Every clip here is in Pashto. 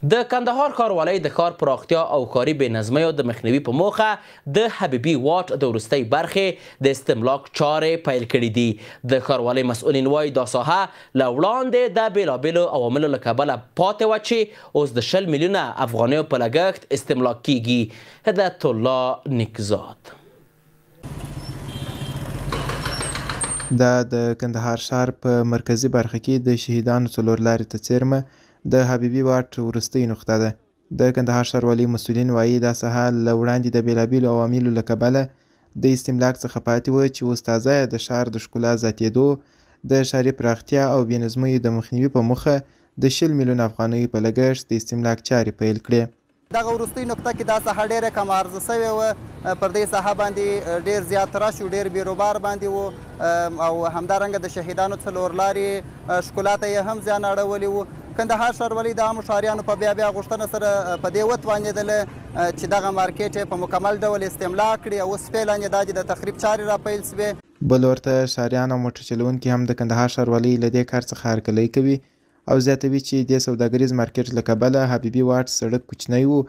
د کندهار ښاروالۍ د ښار پراختیا او ښاري بې نظمیو د مخنیوي په موخه د حبیبي واټ د وروستۍ برخې د استملاک چارې پیل کړي دي. د ښاروالۍ مسؤلین وایي دا ساحه له وړاندې د بېلابېلو عواملو له کبله پاتې وه چې اوس د 20 میلیونه افغانیو په لګښت استملاک کیږي. هدایت الله نیکزاد. دا د کندهار ښار په مرکزي برخه کې د شهیدانو څلور لارې ته څیرمه د حبیبي واټ وروستۍ نقطه ده. د کندهار ښاروالۍ مسؤلین وایي دا ساحه له وړاندې د بېلابېلو عواملو له کبله د استملاک څخه پاتې وه چې اوس تازه د ښار د ښکلا زیاتېدو د ښاري پراختیا او بې نظمیو د مخنیوي په موخه د 20 میلیونه افغانیو په لګښت د استملاک چارې پیل کړې. دغه وروستۍ نقطه کې دا ساحه ډېره کم عرضه سوې وه، پر دې ساحه باندې ډېر زیات رش و، ډېر بیروبار باندې و او همدارنګه د شهیدانو څلور لارې ښکلا ته یې هم زیان اړولی و. کندهار ښاروالۍ د عامو ښاریانو په بیا غوښتنه سره په دې وتوانېدله چې دغه مارکیټ یې په مکمل ډول استملاک کړي او اوس فعلا یې دا چې د تخریب چارې راپیل سوې. بل ورته ښاریان او موټر چلونکي هم د کندهار ښاروالۍ له دې کار څخه هرکلی کوي او زیاتوي چې د سوداګریز مارکیټ له کبله حبیبي واټ سړک کوچنی و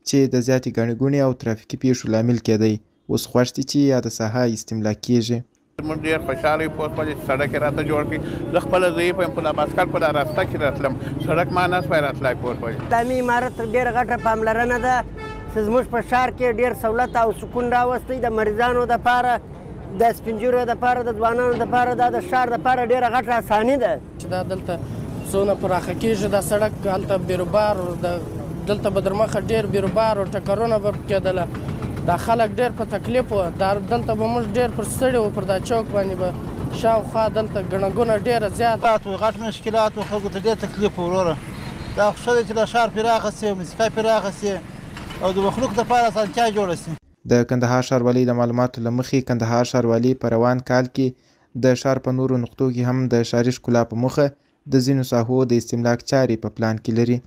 چې د زیاتې ګڼې ګوڼې او ترافیکي پیښو لامل کېدی. اوس خوښ دي چې یاده ساحه استملاک کیږي. موږ ډېر خوشحاله یو په خپل سړک یې راته جوړ کړي. زه خپله ضعیف یم، په لاباسکل په دا راسته کې راتلم، سړک ما نه سوی راتلی کور پورې. اسلامي عمارت ډېره غټه پاملرنه ده چې زموږ په ښار کې ډېر سهولت او سکون راوستی د مریضانو دپاره، د سپین ږیرو دپاره، د ځوانانو دپاره، دا د ښار دپاره ډېره غټه اساني ده چې دا دلته څونه پراخه کېږي. دا سړک هلته بیروبار، دلته به در مخه ډېر بیروبار او ټکرونه به کېدله. دا خلک ډېر په تکلیف وو. دلته به موږ ډېر پر ستړي وو، پر دا چوک باندې به شاوخوا دلته ګڼه ګوڼه ډېره زیات وو، غټ مشکلات وو، خلکو ته ډېر تکلیف وو. وروره دا خو ښه دی چې دا ښار پراخه سي، موسیقي پراخه سي او د مخلوق دپاره اسانتیا جوړه سي. د کندهار ښاروالۍ د معلوماتو له مخې کندهار ښاروالۍ په روان کال کې د ښار په نورو نقطو کې هم د ښاري ښکلا په موخه د ځینو ساحو د استملاک چارې په پلان کې لري.